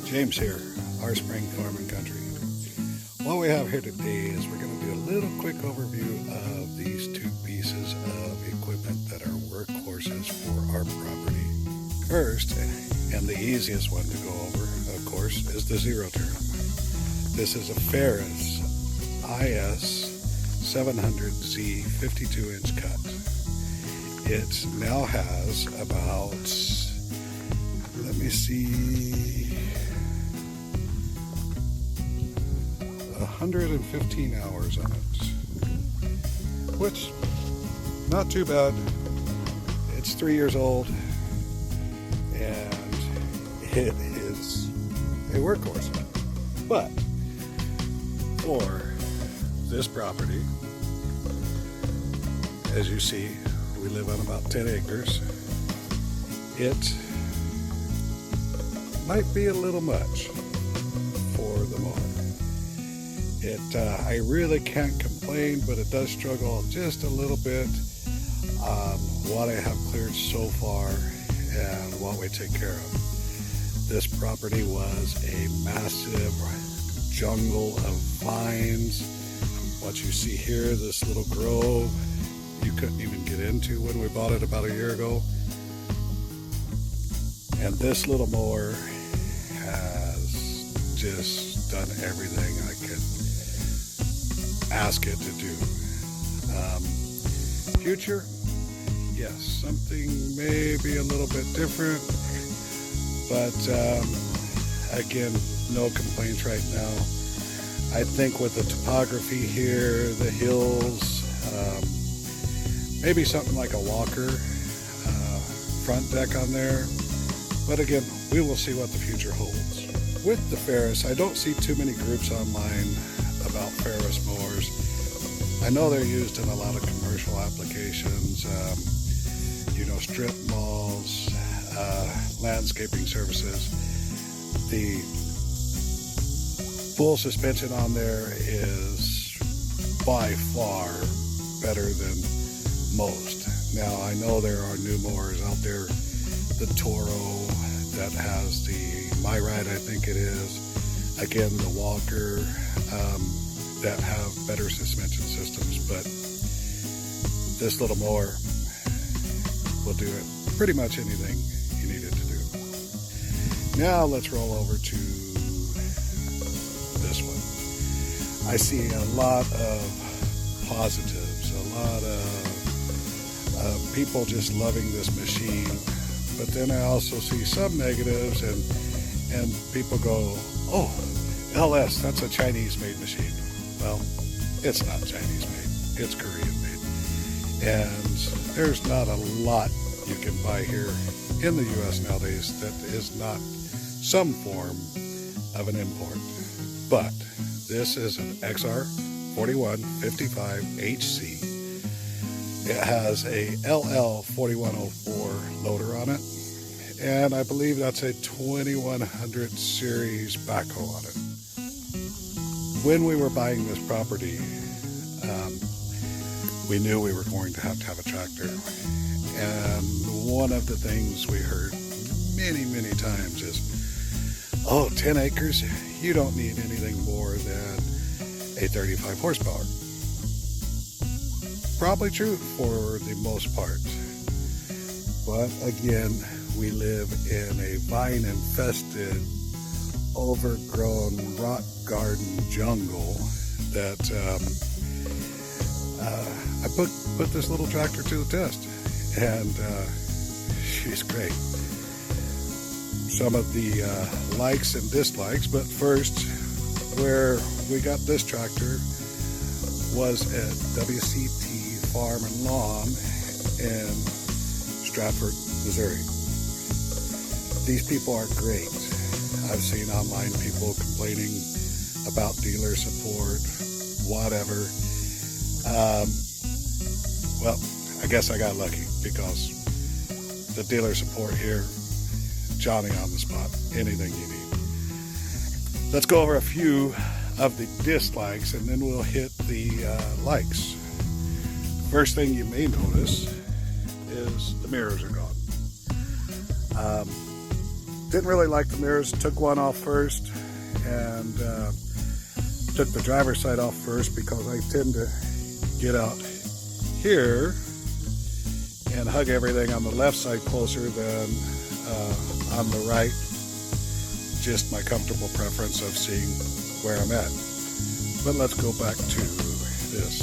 James here, our Spring Farm and Country. What we have here today is we're going to do a little quick overview of these two pieces of equipment that are workhorses for our property. First, and the easiest one to go over, of course, is the zeroturn. This is a Ferris IS 700Z 52-inch cut. It now has about, let me see, 115 hours on it, which, not too bad. It's 3 years old, and it is a workhorse. But for this property, as you see, we live on about 10 acres. It might be a little much for the mower. I really can't complain, but it does struggle just a little bit on what I have cleared so far and what we take care of. This property was a massive jungle of vines. What you see here, this little grove, you couldn't even get into when we bought it about a year ago. And this little mower has just done everything I could ask it to do. Future, yes, something may be a little bit different, but again, no complaints right now. I think with the topography here, the hills, maybe something like a walker front deck on there, but again, we will see what the future holds. With the Ferris, I don't see too many groups online about Ferris mowers. I know they're used in a lot of commercial applications, strip malls, landscaping services. The full suspension on there is by far better than most. Now, I know there are new mowers out there, the Toro that has the My Ride, I think it is, again, the Walker, that have better suspension systems, but this little mower will do it pretty much anything you need it to do. Now let's roll over to this one. I see a lot of positives, a lot of people just loving this machine, but then I also see some negatives, and people go, oh, LS, that's a Chinese-made machine. Well, it's not Chinese made, it's Korean made. And there's not a lot you can buy here in the US nowadays that is not some form of an import. But this is an XR4155HC. It has a LL4104 loader on it, and I believe that's a 2100 series backhoe on it. When we were buying this property, we knew we were going to have a tractor. And one of the things we heard many, many times is, oh, 10 acres, you don't need anything more than a 35 horsepower. Probably true for the most part. But again, we live in a vine-infested, overgrown rock garden jungle that I put this little tractor to the test, and she's great. Some of the likes and dislikes, but first, where we got this tractor was at WCT Farm and Lawn in Stratford, Missouri. These people are great. I've seen online people complaining about dealer support, whatever. Well, I guess I got lucky because the dealer support here, Johnny on the spot, anything you need. Let's go over a few of the dislikes and then we'll hit the likes. First thing you may notice is the mirrors are gone. Didn't really like the mirrors. Took one off first, and took the driver's side off first because I tend to get out here and hug everything on the left side closer than on the right. Just my comfortable preference of seeing where I'm at. But let's go back to this.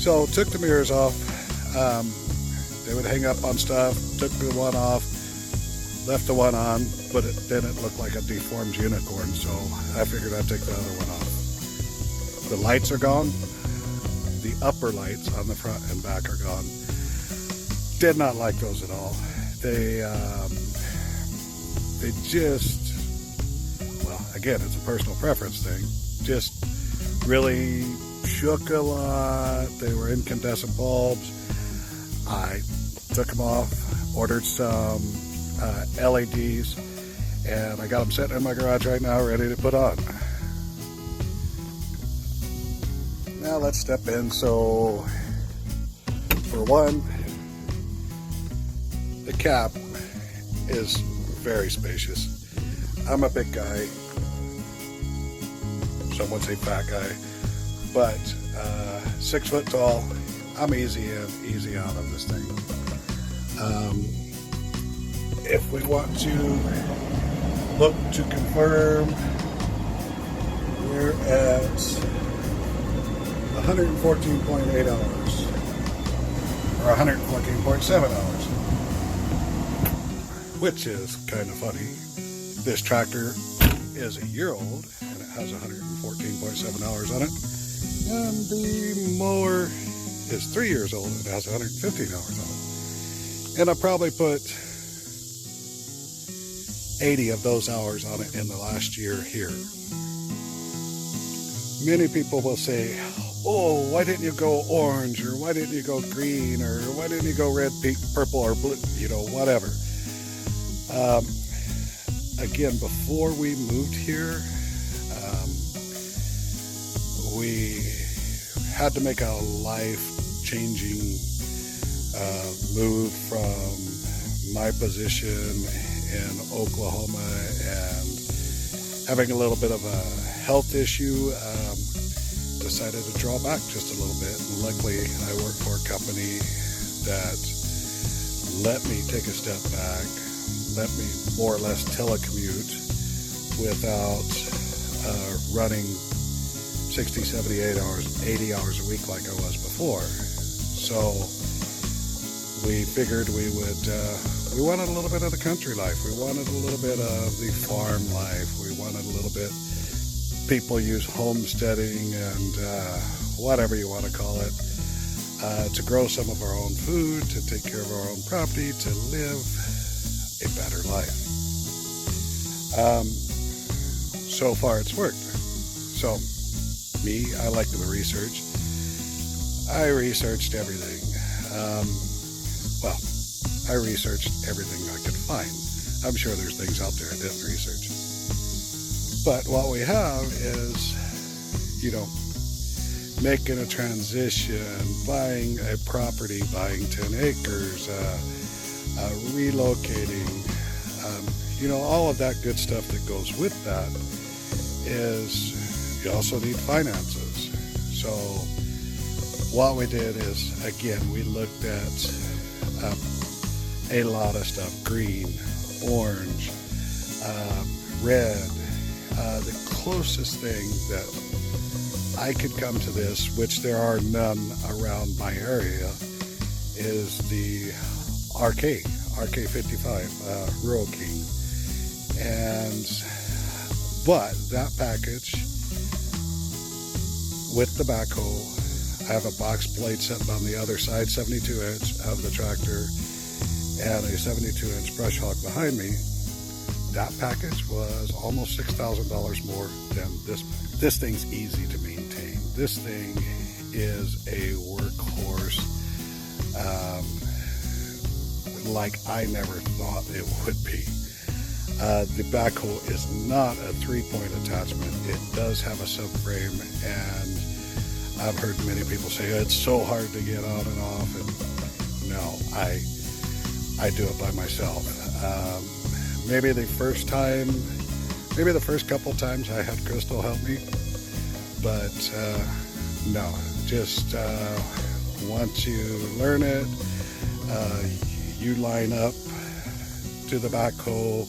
So took the mirrors off. They would hang up on stuff. Took the one off, left the one on, but then it looked like a deformed unicorn, so I figured I'd take the other one off. The lights are gone. The upper lights on the front and back are gone. Did not like those at all. They just, well, again, it's a personal preference thing. Just really shook a lot. They were incandescent bulbs. I took them off, ordered some LEDs, and I got them sitting in my garage right now, ready to put on. Now let's step in. So, for one, the cab is very spacious. I'm a big guy. Some would say fat guy, but 6 foot tall. I'm easy in, easy out of this thing. If we want to look to confirm, we're at 114.8 hours, or 114.7 hours, which is kind of funny. This tractor is a year old and it has 114.7 hours on it, and the mower is 3 years old and it has 115 hours on it. And I probably put 80 of those hours on it in the last year here. Many people will say, oh, why didn't you go orange, or why didn't you go green, or why didn't you go red, pink, purple, or blue, you know, whatever. Again, before we moved here, we had to make a life-changing move from my position in Oklahoma and having a little bit of a health issue. Decided to draw back just a little bit, and luckily I work for a company that let me take a step back, let me more or less telecommute without running 60, 78 hours, 80 hours a week like I was before. So we figured we would, we wanted a little bit of the country life, we wanted a little bit of the farm life, we wanted a little bit, people use homesteading and whatever you want to call it, to grow some of our own food, to take care of our own property, to live a better life. So far it's worked. So me, I like the research. I researched everything. Well, I researched everything I could find. I'm sure there's things out there I didn't research. But what we have is, you know, making a transition, buying a property, buying 10 acres, relocating, you know, all of that good stuff that goes with that is, you also need finances. So what we did is, again, we looked at a lot of stuff: green, orange, red. The closest thing that I could come to this, which there are none around my area, is the RK55 Rural King. But that package with the backhoe, I have a box blade sitting on the other side, 72 inch of the tractor, and a 72 inch brush hog behind me. That package was almost $6,000 more than this. This thing's easy to maintain. This thing is a workhorse like I never thought it would be. The backhoe is not a 3-point attachment. It does have a subframe, and I've heard many people say it's so hard to get on and off. And no, I do it by myself. maybe the first couple times I had Crystal help me, but no, just once you learn it, you line up to the backhoe,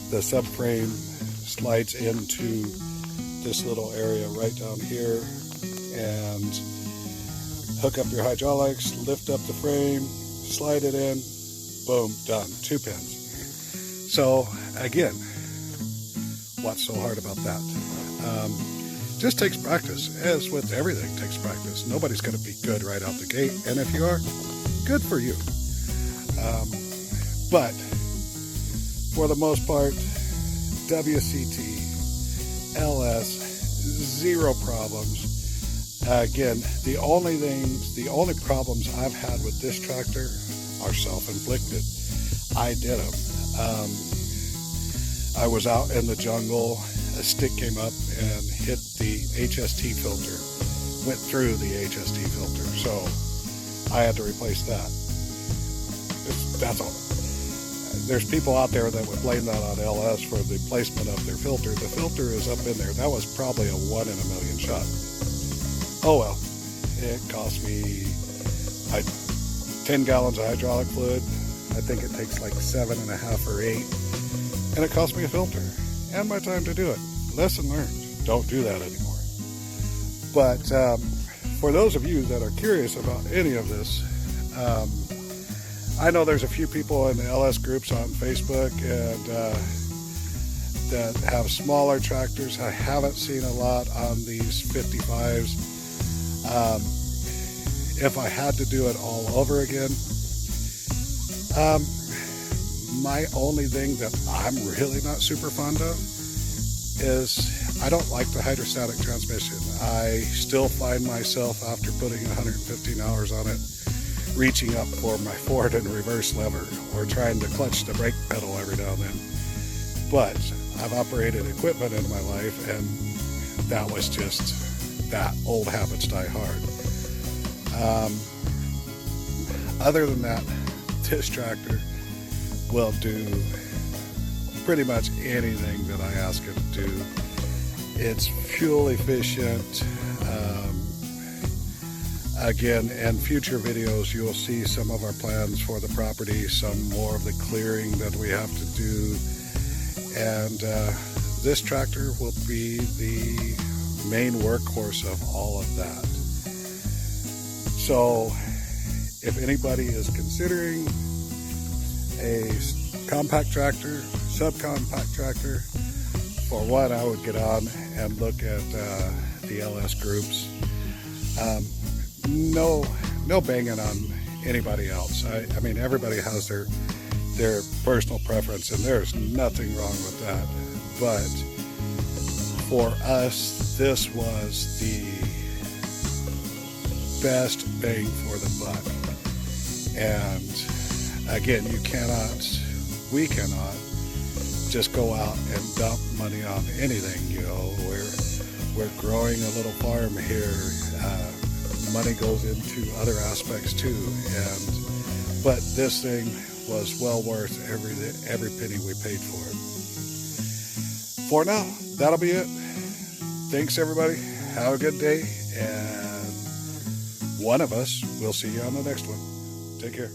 the subframe slides into this little area right down here, and hook up your hydraulics, lift up the frame, slide it in, boom, done, 2 pins. So again, what's so hard about that? Just takes practice. As with everything, takes practice. Nobody's going to be good right out the gate, and if you are, good for you. But for the most part, WCT, LS, zero problems. Again, the only problems I've had with this tractor are self-inflicted. I did them. I was out in the jungle, a stick came up and hit the HST filter, went through the HST filter, so I had to replace that. That's all. There's people out there that would blame that on LS for the placement of their filter. The filter is up in there. That was probably a 1 in a million shot. Oh well, it cost me 10 gallons of hydraulic fluid. I think it takes like 7.5 or 8, and it cost me a filter and my time to do it. Lesson learned. Don't do that anymore. But for those of you that are curious about any of this, I know there's a few people in the LS groups on Facebook and that have smaller tractors. I haven't seen a lot on these 55s. If I had to do it all over again, my only thing that I'm really not super fond of is I don't like the hydrostatic transmission. I still find myself, after putting 115 hours on it, reaching up for my forward and reverse lever or trying to clutch the brake pedal every now and then. But I've operated equipment in my life, and that was just that. Old habits die hard. Other than that, this tractor will do pretty much anything that I ask it to do. It's fuel efficient. Again, in future videos, you'll see some of our plans for the property, some more of the clearing that we have to do. And this tractor will be the main workhorse of all of that. So if anybody is considering a compact tractor, subcompact tractor, for one, I would get on and look at the LS groups. No banging on anybody else. I mean, everybody has their personal preference, and there's nothing wrong with that. But for us, this was the best bang for the buck. And again, we cannot just go out and dump money on anything. You know, we're growing a little farm here. Money goes into other aspects too, but this thing was well worth every penny we paid for it. For now, that'll be it. Thanks everybody. Have a good day, and one of us will see you on the next one. Take care.